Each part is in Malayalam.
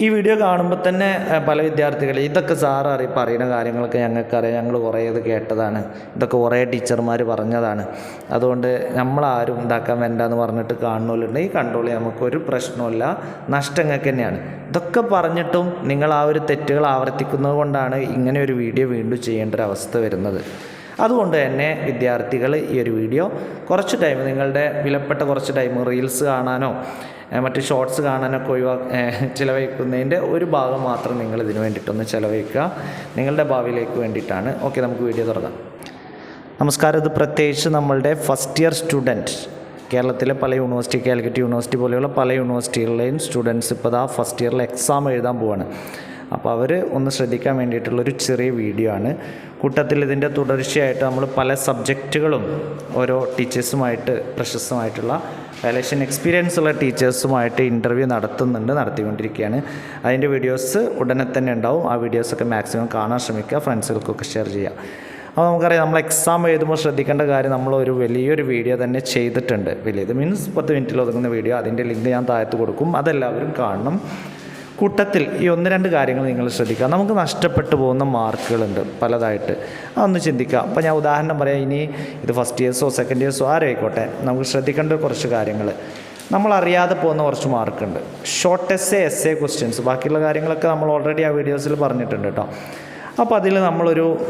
ഈ വീഡിയോ കാണുമ്പോൾ തന്നെ പല വിദ്യാർത്ഥികൾ ഇതൊക്കെ സാറ് പറയുന്ന കാര്യങ്ങളൊക്കെ ഞങ്ങൾക്കറിയാം, ഞങ്ങൾ കുറേ ഇത് കേട്ടതാണ്, ഇതൊക്കെ കുറേ ടീച്ചർമാർ പറഞ്ഞതാണ്, അതുകൊണ്ട് നമ്മളാരും ഉണ്ടാക്കാൻ വേണ്ട എന്ന് പറഞ്ഞിട്ട് കാണുന്നവരുണ്ട്. ഈ കൺട്രോൾ നമുക്കൊരു പ്രശ്നമില്ല, നഷ്ടം നിങ്ങൾക്ക് തന്നെയാണ്. ഇതൊക്കെ പറഞ്ഞിട്ടും നിങ്ങൾ ആ ഒരു തെറ്റുകൾ ആവർത്തിക്കുന്നത് കൊണ്ടാണ് ഇങ്ങനെ ഒരു വീഡിയോ വീണ്ടും ചെയ്യേണ്ട ഒരു അവസ്ഥ വരുന്നത്. അതുകൊണ്ട് തന്നെ വിദ്യാർത്ഥികൾ ഈ ഒരു വീഡിയോ കുറച്ച് ടൈം, നിങ്ങളുടെ വിലപ്പെട്ട കുറച്ച് ടൈം റീൽസ് കാണാനോ മറ്റ് ഷോർട്സ് കാണാനൊക്കെ ചിലവഴിക്കുന്നതിൻ്റെ ഒരു ഭാഗം മാത്രം നിങ്ങൾ ഇതിന് വേണ്ടിയിട്ടൊന്ന് ചിലവഴിക്കുക, നിങ്ങളുടെ ഭാവിയിലേക്ക് വേണ്ടിയിട്ടാണ്. ഓക്കെ, നമുക്ക് വീഡിയോ തുടങ്ങാം. നമസ്കാരം. ഇത് പ്രത്യേകിച്ച് നമ്മളുടെ ഫസ്റ്റ് ഇയർ സ്റ്റുഡൻറ്റ്, കേരളത്തിലെ പല യൂണിവേഴ്സിറ്റി, കാലിക്കറ്റ് യൂണിവേഴ്സിറ്റി പോലെയുള്ള പല യൂണിവേഴ്സിറ്റികളിലെയും സ്റ്റുഡൻസ് ഇപ്പോൾ ആ ഫസ്റ്റ് ഇയറിൽ എക്സാം എഴുതാൻ പോവാണ്. അപ്പോൾ അവർ ഒന്ന് ശ്രദ്ധിക്കാൻ വേണ്ടിയിട്ടുള്ളൊരു ചെറിയ വീഡിയോ ആണ്. കൂട്ടത്തിൽ ഇതിൻ്റെ തുടർച്ചയായിട്ട് നമ്മൾ പല സബ്ജക്റ്റുകളും ഓരോ ടീച്ചേഴ്സുമായിട്ട്, പ്രശസ്തമായിട്ടുള്ള വാല്യുവേഷൻ എക്സ്പീരിയൻസ് ഉള്ള ടീച്ചേഴ്സുമായിട്ട് ഇൻ്റർവ്യൂ നടത്തിക്കൊണ്ടിരിക്കുകയാണ്. അതിൻ്റെ വീഡിയോസ് ഉടനെ തന്നെ ഉണ്ടാവും. ആ വീഡിയോസൊക്കെ മാക്സിമം കാണാൻ ശ്രമിക്കുക, ഫ്രണ്ട്സുകൾക്കൊക്കെ ഷെയർ ചെയ്യുക. അപ്പോൾ നമുക്കറിയാം, നമ്മൾ എക്സാം എഴുതുമ്പോൾ ശ്രദ്ധിക്കേണ്ട കാര്യം, നമ്മളൊരു വലിയൊരു വീഡിയോ തന്നെ ചെയ്തിട്ടുണ്ട്. വലിയത് മീൻസ് 10 മിനിറ്റിൽ ഒതുങ്ങുന്ന വീഡിയോ. അതിൻ്റെ ലിങ്ക് ഞാൻ താഴത്ത് കൊടുക്കും, അതെല്ലാവരും കാണണം. കൂട്ടത്തിൽ ഈ 1-2 കാര്യങ്ങൾ നിങ്ങൾ ശ്രദ്ധിക്കുക. നമുക്ക് നഷ്ടപ്പെട്ടു പോകുന്ന മാർക്കുകളുണ്ട് പലതായിട്ട്, അതൊന്ന് ചിന്തിക്കുക. അപ്പോൾ ഞാൻ ഉദാഹരണം പറയാം. ഇനി ഇത് ഫസ്റ്റ് ഇയേഴ്സോ സെക്കൻഡ് ഇയേഴ്സോ ആരായിക്കോട്ടെ, നമുക്ക് ശ്രദ്ധിക്കേണ്ട കുറച്ച് കാര്യങ്ങൾ, നമ്മളറിയാതെ പോകുന്ന കുറച്ച് മാർക്കുണ്ട്. ഷോർട്ട് എസ്സേ ക്വസ്റ്റ്യൻസ്, ബാക്കിയുള്ള കാര്യങ്ങളൊക്കെ നമ്മൾ ഓൾറെഡി ആ വീഡിയോസിൽ പറഞ്ഞിട്ടുണ്ട് കേട്ടോ. അപ്പോൾ അതിൽ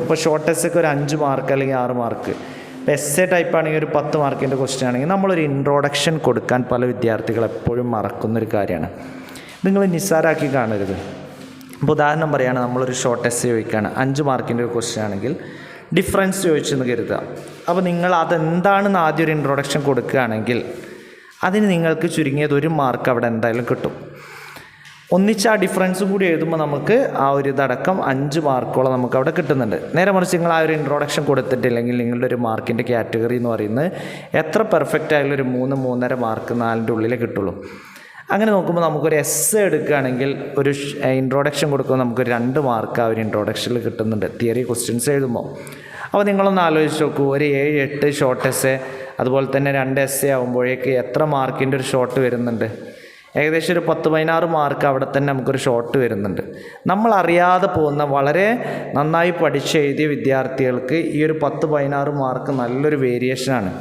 ഇപ്പോൾ ഷോർട്ട് എസ്സേക്ക് ഒരു 5 മാർക്ക് അല്ലെങ്കിൽ 6 മാർക്ക്, ഇപ്പോൾ എസ്സേ ടൈപ്പ് ആണെങ്കിൽ ഒരു 10 മാർക്കിൻ്റെ ക്വസ്റ്റ്യൻ ആണെങ്കിൽ നമ്മളൊരു ഇൻട്രോഡക്ഷൻ കൊടുക്കാൻ പല വിദ്യാർത്ഥികൾ എപ്പോഴും മറക്കുന്നൊരു കാര്യമാണ്. നിങ്ങൾ നിസ്സാരാക്കി കാണരുത്. ഇപ്പോൾ ഉദാഹരണം പറയുകയാണ്, നമ്മളൊരു ഷോർട്ട് എസ്സേ ചോദിക്കുകയാണ്, 5 മാർക്കിൻ്റെ ഒരു ക്വസ്റ്റ്യൻ ആണെങ്കിൽ ഡിഫറൻസ് ചോദിച്ചെന്ന് കരുതുക. അപ്പോൾ നിങ്ങൾ അതെന്താണെന്ന് ആദ്യം ഒരു ഇൻട്രൊഡക്ഷൻ കൊടുക്കുകയാണെങ്കിൽ അതിന് നിങ്ങൾക്ക് ചുരുങ്ങിയത് 1 മാർക്ക് അവിടെ എന്തായാലും കിട്ടും. ഒന്നിച്ച് ആ ഡിഫറൻസും കൂടി എഴുതുമ്പോൾ നമുക്ക് ആ ഒരു ഇതടക്കം 5 മാർക്കോളം നമുക്ക് അവിടെ കിട്ടുന്നുണ്ട്. നേരെ മറിച്ച് നിങ്ങൾ ആ ഒരു ഇൻട്രൊഡക്ഷൻ കൊടുത്തിട്ടില്ലെങ്കിൽ നിങ്ങളുടെ ഒരു മാർക്കിൻ്റെ കാറ്റഗറി എന്ന് പറയുന്നത് എത്ര പെർഫെക്റ്റ് ആയാലും ഒരു 3-3.5 മാർക്ക് 4ൻ്റെ ഉള്ളിലേ കിട്ടുള്ളൂ. അങ്ങനെ നോക്കുമ്പോൾ നമുക്കൊരു എസ്സേ എടുക്കുകയാണെങ്കിൽ ഒരു ഇൻട്രൊഡക്ഷൻ കൊടുക്കുമ്പോൾ നമുക്കൊരു 2 മാർക്ക് ആ ഒരു ഇൻട്രൊഡക്ഷനിൽ കിട്ടുന്നുണ്ട്, തിയറി ക്വസ്റ്റ്യൻസ് എഴുതുമ്പോൾ. അപ്പോൾ നിങ്ങളൊന്ന് ആലോചിച്ച് നോക്കൂ, ഒരു 7-8 ഷോർട്ട് എസ്സേ, അതുപോലെ തന്നെ 2 എസ്സേ ആകുമ്പോഴേക്ക് എത്ര മാർക്കിൻ്റെ ഒരു ഷോർട്ട് വരുന്നുണ്ട്? ഏകദേശം ഒരു 10-16 മാർക്ക് അവിടെ തന്നെ നമുക്കൊരു ഷോർട്ട് വരുന്നുണ്ട്. നമ്മൾ അറിയാതെ പോകുന്ന, വളരെ നന്നായി പഠിച്ചെഴുതിയ വിദ്യാർത്ഥികൾക്ക് ഈ ഒരു 10-16 മാർക്ക് നല്ലൊരു വേരിയേഷനാണ്.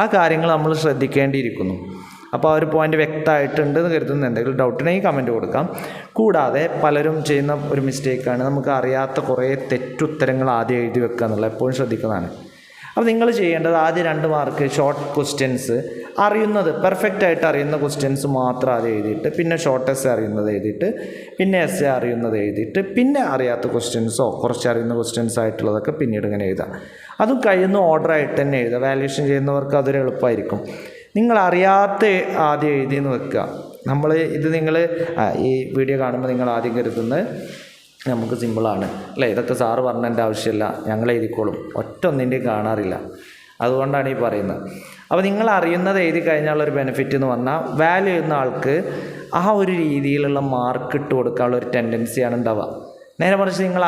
ആ കാര്യങ്ങൾ നമ്മൾ ശ്രദ്ധിക്കേണ്ടിയിരിക്കുന്നു. അപ്പോൾ ആ ഒരു പോയിൻ്റ് വ്യക്തമായിട്ടുണ്ട് എന്ന് കരുതുന്നു. എന്തെങ്കിലും ഡൗട്ടുണ്ടെങ്കിൽ കമൻറ്റ് കൊടുക്കാം. കൂടാതെ പലരും ചെയ്യുന്ന ഒരു മിസ്റ്റേക്കാണ്, നമുക്ക് അറിയാത്ത കുറേ തെറ്റുത്തരങ്ങൾ ആദ്യം എഴുതി വെക്കുക എന്നുള്ളത്, എപ്പോഴും ശ്രദ്ധിക്കുന്നതാണ്. അപ്പോൾ നിങ്ങൾ ചെയ്യേണ്ടത് ആദ്യം 2 മാർക്ക് ഷോർട്ട് ക്വസ്റ്റ്യൻസ് അറിയുന്നത്, പെർഫെക്റ്റായിട്ട് അറിയുന്ന ക്വസ്റ്റ്യൻസ് മാത്രം ആദ്യം എഴുതിയിട്ട്, പിന്നെ ഷോർട്ട് എസ്സേ അറിയുന്നത് എഴുതിയിട്ട്, പിന്നെ എസ്സേ അറിയുന്നത് എഴുതിയിട്ട്, പിന്നെ അറിയാത്ത ക്വസ്റ്റ്യൻസോ കുറച്ച് അറിയുന്ന ക്വസ്റ്റ്യൻസ് ആയിട്ടുള്ളതൊക്കെ പിന്നീട് ഇങ്ങനെ എഴുതാം. അതും കഴിയുന്ന ഓർഡറായിട്ട് തന്നെ എഴുതുക. വാല്യുവേഷൻ ചെയ്യുന്നവർക്ക് അതൊരു എളുപ്പമായിരിക്കും. നിങ്ങൾ അറിയാത്ത ആദ്യം എഴുതിയെന്ന് വെക്കുക. നിങ്ങൾ ഈ വീഡിയോ കാണുമ്പോൾ നിങ്ങൾ ആദ്യം കരുതുന്നത് നമുക്ക് സിമ്പിളാണ് അല്ലേ, ഇതൊക്കെ സാറ് പറഞ്ഞതിൻ്റെ ആവശ്യമില്ല, ഞങ്ങൾ എഴുതിക്കോളും. ഒന്നിൻ്റെയും കാണാറില്ല. അതുകൊണ്ടാണ് ഈ പറയുന്നത്. അപ്പോൾ നിങ്ങൾ അറിയുന്നത് എഴുതി കഴിഞ്ഞാലുള്ളൊരു ബെനിഫിറ്റ് എന്ന് പറഞ്ഞാൽ, വാല്യൂ ചെയ്യുന്ന ആൾക്ക് ആ ഒരു രീതിയിലുള്ള മാർക്ക് ഇട്ട് കൊടുക്കാനുള്ള ഒരു ടെൻഡൻസിയാണ് ഉണ്ടാവുക. നേരെ മറിച്ച് നിങ്ങൾ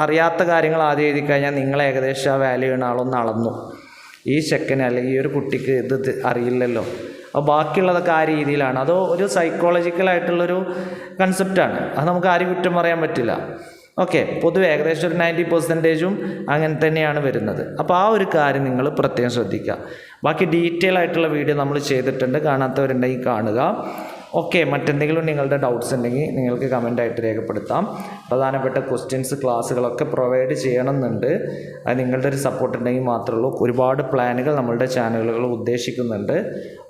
അറിയാത്ത കാര്യങ്ങൾ ആദ്യം എഴുതി കഴിഞ്ഞാൽ നിങ്ങൾ ഏകദേശം ആ വാല്യൂ ചെയ്യുന്ന ആളൊന്ന് അളന്നു, ഈ സെക്കൻഡ് അല്ലെങ്കിൽ ഈ ഒരു കുട്ടിക്ക് ഇത് അറിയില്ലല്ലോ, അപ്പോൾ ബാക്കിയുള്ളതൊക്കെ ആ രീതിയിലാണ്. അതോ ഒരു സൈക്കോളജിക്കലായിട്ടുള്ളൊരു കൺസെപ്റ്റാണ്, അത് നമുക്ക് ആരും കുറ്റം പറയാൻ പറ്റില്ല. ഓക്കെ, പൊതുവെ ഏകദേശം ഒരു 90% അങ്ങനെ തന്നെയാണ് വരുന്നത്. അപ്പോൾ ആ ഒരു കാര്യം നിങ്ങൾ പ്രത്യേകം ശ്രദ്ധിക്കുക. ബാക്കി ഡീറ്റെയിൽ ആയിട്ടുള്ള വീഡിയോ നമ്മൾ ചെയ്തിട്ടുണ്ട്, കാണാത്തവരുണ്ടെങ്കിൽ കാണുക. ഓക്കെ, മറ്റെന്തെങ്കിലും നിങ്ങളുടെ ഡൗട്ട്സ് ഉണ്ടെങ്കിൽ നിങ്ങൾക്ക് കമൻ്റായിട്ട് രേഖപ്പെടുത്താം. പ്രധാനപ്പെട്ട ക്വസ്റ്റ്യൻസ് ക്ലാസ്സുകളൊക്കെ പ്രൊവൈഡ് ചെയ്യണമെന്നുണ്ട്. അത് നിങ്ങളുടെ ഒരു സപ്പോർട്ട് ഉണ്ടെങ്കിൽ മാത്രമേ ഉള്ളൂ. ഒരുപാട് പ്ലാനുകൾ നമ്മളുടെ ചാനലുകൾ ഉദ്ദേശിക്കുന്നുണ്ട്.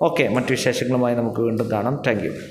ഓക്കെ, മറ്റു വിശേഷങ്ങളുമായി നമുക്ക് വീണ്ടും കാണാം. Thank you.